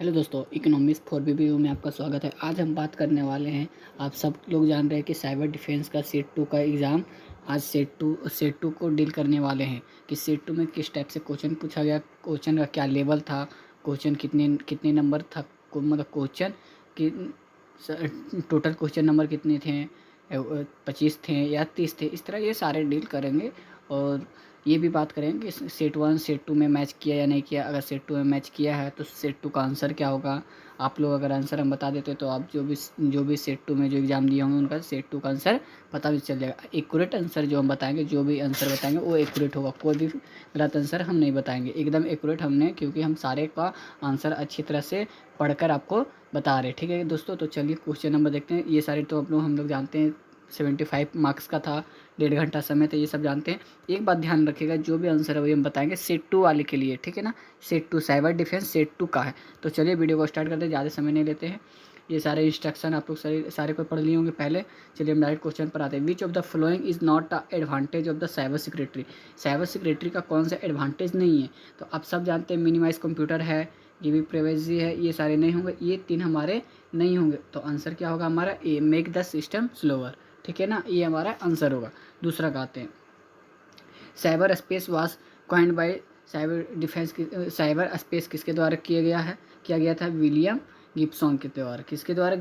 Hello दोस्तों, economics for बीबीयू में आपका स्वागत है। आज हम बात करने वाले हैं, आप सब लोग जान रहे हैं कि साइबर डिफेंस का सेट 2 का एग्ज़ाम आज सेट टू को डील करने वाले हैं कि सेट 2 में किस टाइप से क्वेश्चन पूछा गया, क्वेश्चन का क्या लेवल था, क्वेश्चन कितने कितने नंबर था, मतलब क्वेश्चन कि टोटल क्वेश्चन नंबर कितने थे, 25 थे या 30 थे। इस तरह ये सारे डील करेंगे और ये भी बात करेंगे कि सेट 1 सेट 2 में मैच किया या नहीं किया। अगर सेट 2 में मैच किया है तो सेट 2 का आंसर क्या होगा। आप लोग अगर आंसर हम बता देते तो आप जो भी सेट 2 में जो एग्ज़ाम दिए होंगे उनका सेट 2 का आंसर पता भी चल जाएगा। एक्यूरेट आंसर जो हम बताएंगे, जो भी आंसर बताएंगे वो एक्यूरेट होगा, कोई भी गलत आंसर हम नहीं बताएंगे, एकदम एक्यूरेट हमने, क्योंकि हम सारे का आंसर अच्छी तरह से पढ़कर आपको बता रहे हैं। ठीक है दोस्तों, तो चलिए क्वेश्चन नंबर देखते हैं। ये सारे तो हम लोग जानते हैं, 75 मार्क्स का था, 1.5 घंटा समय था, ये सब जानते हैं। एक बात ध्यान रखिएगा, जो भी आंसर है वही हम बताएंगे सेट 2 वाले के लिए, ठीक है ना। सेट 2 साइबर डिफेंस सेट 2 का है। तो चलिए वीडियो को स्टार्ट करते हैं, ज़्यादा समय नहीं लेते हैं। ये सारे इंस्ट्रक्शन आप लोग सारे को पढ़ लिए होंगे पहले। चलिए हम डायरेक्ट क्वेश्चन पर आते हैं। Which of the following is not the advantage of the cyber security. Cyber security का कौन सा एडवांटेज नहीं है। तो आप सब जानते हैं, मिनिमाइज कंप्यूटर है, ये भी प्राइवेसी है, ये सारे नहीं होंगे, ये 3 हमारे नहीं होंगे। तो आंसर क्या होगा हमारा, ए, मेक द सिस्टम स्लोअर, ठीक है ना, ये हमारा आंसर होगा। दूसरा कहते हैं, cyber space was coined bye cyber defence, cyber space किसके द्वारा किया गया था, विलियम गिब्सन के द्वारा। किसके द्वारा,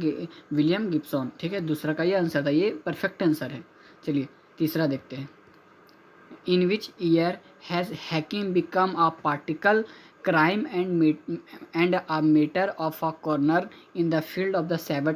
विलियम गिब्सन, ठीक है। दूसरा का ये आंसर था, ये परफेक्ट आंसर है। चलिए तीसरा देखते हैं। In which year has hacking become a particle crime and a matter of a corner in the field of the cyber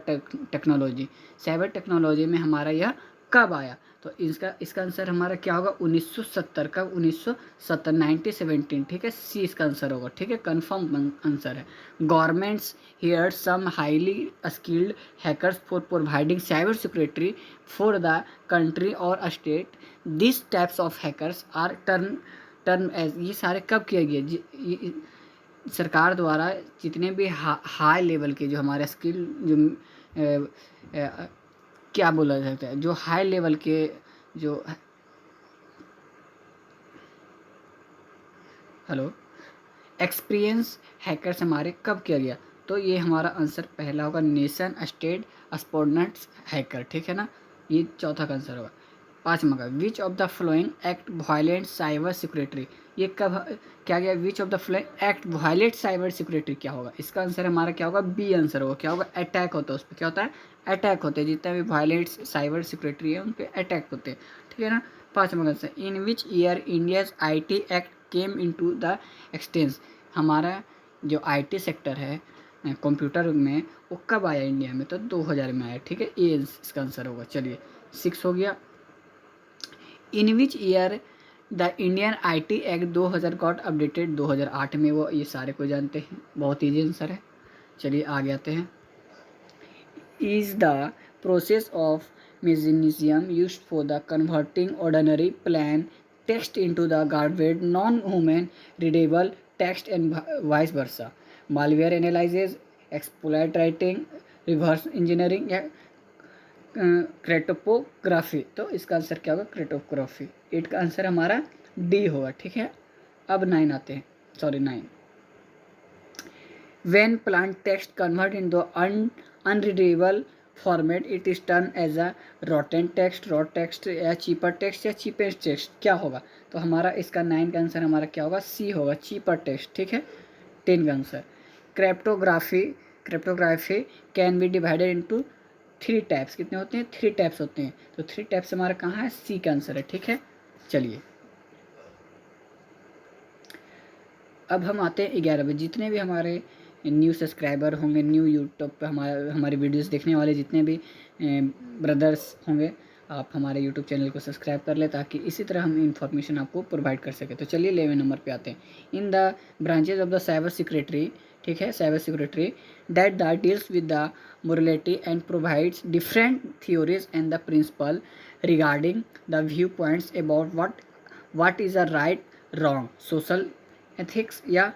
technology। Cyber technology में हमारा यह कब आया। तो इसका आंसर हमारा क्या होगा, 1970 का, 1970, 1917, ठीक है। सी इसका आंसर होगा, ठीक है, कंफर्म आंसर है। Governments here some highly skilled hackers for providing cyber security for the country और state. This types of hackers are turn as, ये सारे कब किया गया, सरकार द्वारा जितने भी हाई लेवल के जो हमारे स्किल, जो क्या बोला जाता है, जो हाई लेवल के जो, हेलो, एक्सपीरियंस हैकर्स हमारे कब किया गया। तो ये हमारा आंसर पहला होगा, नेशन स्टेट स्पॉन्सर्ड हैकर, ठीक है ना, ये चौथा का आंसर होगा। पाँचवा का, which of the following act violate cyber security, ये कब क्या गया, which of the following act violate cyber security, क्या होगा। इसका आंसर हमारा क्या होगा, बी आंसर होगा। क्या होगा, अटैक होता है उस पर, क्या होता है, अटैक होते हैं, जितने भी वायलेट साइबर सिक्योरिटी है उन पर अटैक होते हैं, ठीक है ना। पाँचवा का answer, in which year India's IT act came into the expanse, हमारा जो IT सेक्टर है कंप्यूटर में, वो कब आया इंडिया में, तो 2000 में आया, ठीक है, ये इसका आंसर होगा। चलिए 6 हो गया। In which year the Indian IT act 2000 got updated, 2008 में वो, ये सारे को जानते हैं, बहुत ईजी आंसर है। चलिए आगे आते हैं। Is the process of mechanism used for the converting ordinary plain text into the guarded non human readable text and vice versa. Malware analysis, exploit writing, reverse engineering या क्रिप्टोग्राफी। तो इसका answer क्या होगा, क्रिप्टोग्राफी। 8 का answer हमारा D होगा, ठीक है। अब 9 आते हैं, sorry 9। When plant text convert into unreadable format, it is turned as a rotten text, rot text या cheaper text या cheapest text, क्या होगा। तो हमारा इसका 9 का आंसर हमारा क्या होगा, सी होगा, cheaper text, ठीक है। 10 का answer, cryptography can be divided into 3 types. कितने होते हैं, 3 टाइप्स होते हैं। तो 3 टाइप्स हमारा कहाँ है, सी का आंसर है, ठीक है। चलिए अब हम आते हैं 11 पे। जितने भी हमारे न्यू सब्सक्राइबर होंगे, न्यू यूट्यूब पे हमारे वीडियोस देखने वाले जितने भी ब्रदर्स होंगे, आप हमारे यूट्यूब चैनल को सब्सक्राइब कर ले, ताकि इसी तरह हम इंफॉर्मेशन आपको प्रोवाइड कर सकें। तो चलिए 11 नंबर पे आते हैं। In the branches of the cyber security, ठीक है, cyber security that the deals with the morality and provides different theories and the principle regarding the view points about what is a right wrong social ethics, या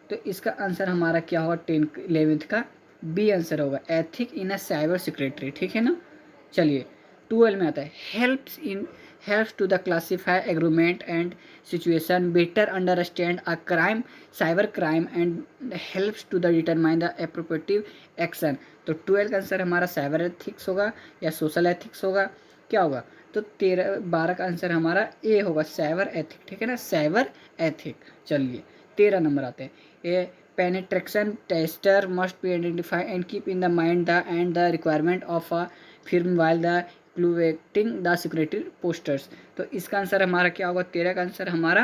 तो इसका answer हमारा क्या होगा, 10th का B answer होगा, ethic in a cyber security, ठीक है ना। चलिए 12 में आता है, helps in helps to the classify agreement and situation, better understand a crime, cyber crime and helps to the determine the appropriate action। तो 12 का आंसर हमारा साइबर एथिक्स होगा या सोशल एथिक्स होगा, क्या होगा? तो 12 का आंसर हमारा ए होगा, साइबर एथिक, ठीक है ना, साइबर एथिक। चलिए 13 नंबर आते हैं। ए penetration tester must be identify and keep in the mind the and the requirement of a firm while the evaluating the security posters। तो इसका आंसर हमारा क्या होगा? 13 का आंसर हमारा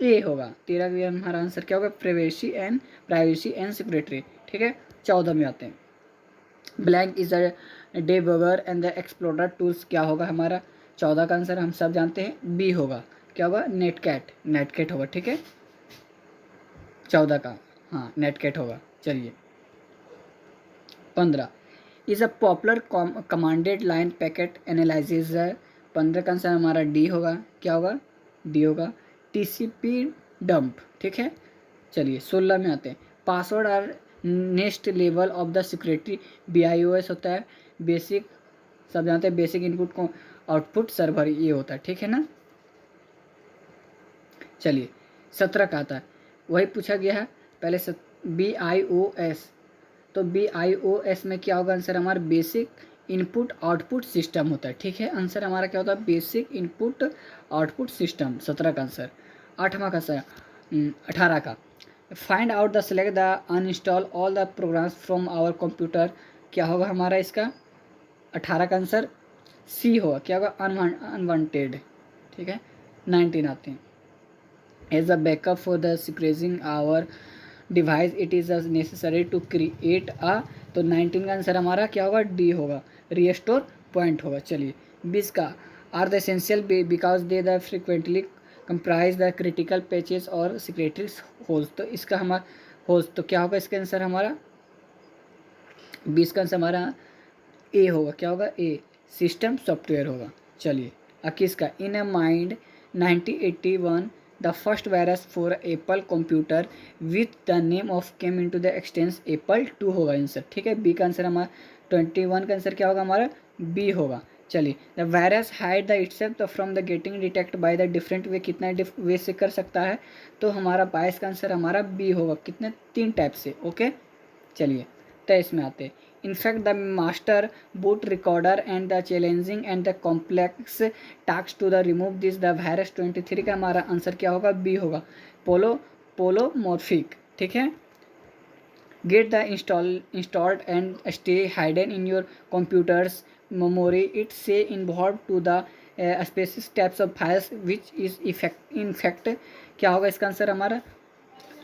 ए होगा। 13 का हमारा आंसर क्या होगा? प्राइवेसी एंड सिक्योरिटी, ठीक है। 14 में आते हैं। Blank is a debugger and the explorer tools, क्या होगा हमारा? 14 का आंसर हम सब जानते हैं बी होगा, क्या होगा? नेटकैट होगा, ठीक है। 14 का हाँ नेटकैट होगा। चलिए 15 is a popular commanded line packet analysis है। 15 का आंसर हमारा डी होगा, क्या होगा? डी होगा, टीसीपी डंप, ठीक है। चलिए 16 में आते हैं। Password are next level of the security, BIOS होता है, बेसिक, सब जानते हैं, बेसिक इनपुट आउटपुट सर्वर, ये होता है, ठीक है ना। चलिए 17 का आता है, वही पूछा गया है पहले से, BIOS। तो BIOS में क्या होगा आंसर हमारा? बेसिक इनपुट आउटपुट सिस्टम होता है, ठीक है। आंसर हमारा क्या होता है? बेसिक इनपुट आउटपुट सिस्टम, 17 का आंसर। 8वां का आंसर 18 का, find out the select the uninstall all the programs from our computer, क्या होगा हमारा इसका? 18 का आंसर सी होगा, क्या होगा? अनवांटेड, ठीक है। 19 आते हैं। As a backup for the securing our device it is necessary to create a, तो 19 का आंसर हमारा क्या होगा? डी होगा, रीस्टोर पॉइंट होगा। चलिए 20 का, are the essential because they the frequently comprise the critical patches और सिक्रेटरी होल्स, तो इसका हमारा होल्स, तो क्या होगा इसका आंसर हमारा? 20 का आंसर हमारा ए होगा, क्या होगा? ए सिस्टम सॉफ्टवेयर होगा। चलिए 21 का, in a mind 1981 the first virus for Apple computer with the name of came into the extents Apple 2 होगा आंसर, ठीक है। बी का आंसर हमारा 21 का आंसर क्या होगा हमारा? बी होगा। चलिए the virus hide the itself from the getting detect by the different way, कितना वे से कर सकता है? तो हमारा 22 का आंसर हमारा बी होगा, कितने? 3 टाइप से, ओके। चलिए 23 में आते हैं। In fact the master boot recorder and the challenging and the complex task to the remove this the virus, 23 का हमारा आंसर क्या होगा? बी होगा, पोलोमॉर्फिक, ठीक है। Get the installed and stay hidden in your computer's memory, it say involve to the specific types of files which is in fact, क्या होगा इसका आंसर हमारा?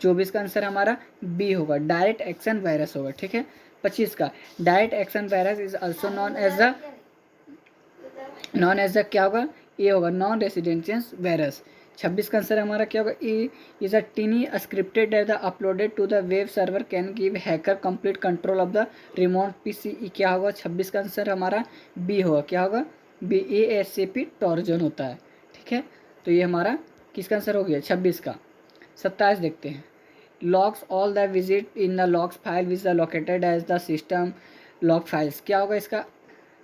24 का आंसर हमारा बी होगा, डायरेक्ट एक्शन वायरस होगा, ठीक है। 25 का, direct action virus is also known as the क्या होगा? ये होगा नॉन रेसिडेंशियल वायरस। 26 का आंसर हमारा क्या होगा? E is a tiny scripted the uploaded to the web server can give hacker complete control of the remote PC, क्या होगा? 26 का आंसर हमारा बी होगा, क्या होगा? BASAP टॉर्जन होता है, ठीक है। तो ये हमारा किसका आंसर हो गया? 26 का। 27 देखते हैं। Logs all the visit in the logs file which the located as the system log files, क्या होगा इसका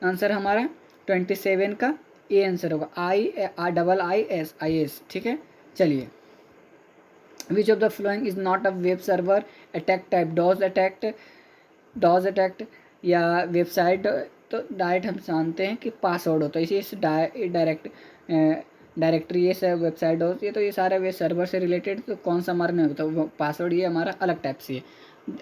आंसर हमारा? 27 का ए आंसर होगा, IIS, ठीक है। चलिए which of the following is not a web server attack type? DoS attacked या वेबसाइट, तो डायरेक्ट हम जानते हैं कि पासवर्ड होता है, इसी डायरेक्टरी ये सब वेबसाइट होती है, तो ये सारा वेब सर्वर से रिलेटेड, तो कौन सा हमारा नहीं होता? वो पासवर्ड ये हमारा अलग टाइप से है।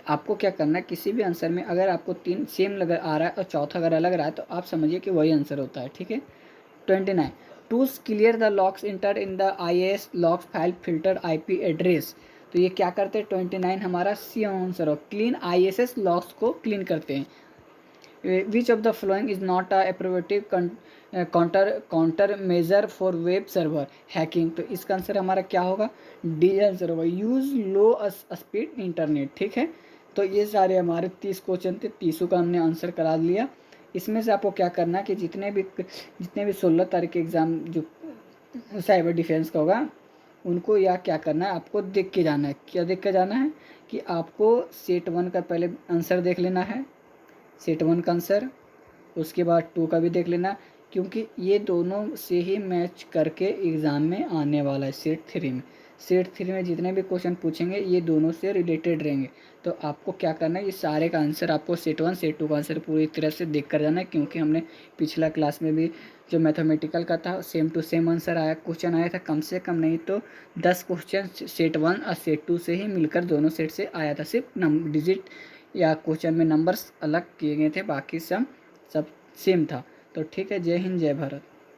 आपको क्या करना है, किसी भी आंसर में अगर आपको 3 सेम लग आ रहा है और चौथा अगर अलग रहा है, तो आप समझिए कि वही आंसर होता है, ठीक है। 29 tools clear the logs enter in the IIS logs file filter IP address, तो ये क्या करते हैं? 29 हमारा सी आंसर हो, क्लीन ISS लॉक्स को क्लीन करते हैं। Which of the following is not a appropriative countermeasure for web server hacking, तो इसका आंसर हमारा क्या होगा? डी आंसर होगा, यूज लो स्पीड इंटरनेट, ठीक है। तो ये सारे हमारे 30 क्वेश्चन थे, 30 का हमने आंसर करा लिया। इसमें से आपको क्या करना है कि जितने भी 16 तारीख के एग्ज़ाम जो साइबर डिफेंस का होगा, उनको या क्या करना है, आपको देख के जाना है। क्या देख के जाना है? कि आपको सेट 1 का पहले आंसर देख लेना है, सेट 1 का आंसर, उसके बाद 2 का भी देख लेना, क्योंकि ये दोनों से ही मैच करके एग्ज़ाम में आने वाला है सेट 3 में। सेट 3 में जितने भी क्वेश्चन पूछेंगे ये दोनों से रिलेटेड रहेंगे। तो आपको क्या करना है, ये सारे का आंसर आपको सेट 1 सेट 2 का आंसर पूरी तरह से देख कर जाना है, क्योंकि हमने पिछला क्लास में भी जो मैथमेटिकल का था सेम टू सेम आंसर आया, क्वेश्चन आया था, कम से कम नहीं तो 10 क्वेश्चन सेट 1 और सेट 2 से ही मिलकर दोनों सेट से आया था। सिर्फ डिजिट या क्वेश्चन में नंबर्स अलग किए गए थे, बाकी सब सेम था। तो ठीक है, जय हिंद जय भारत।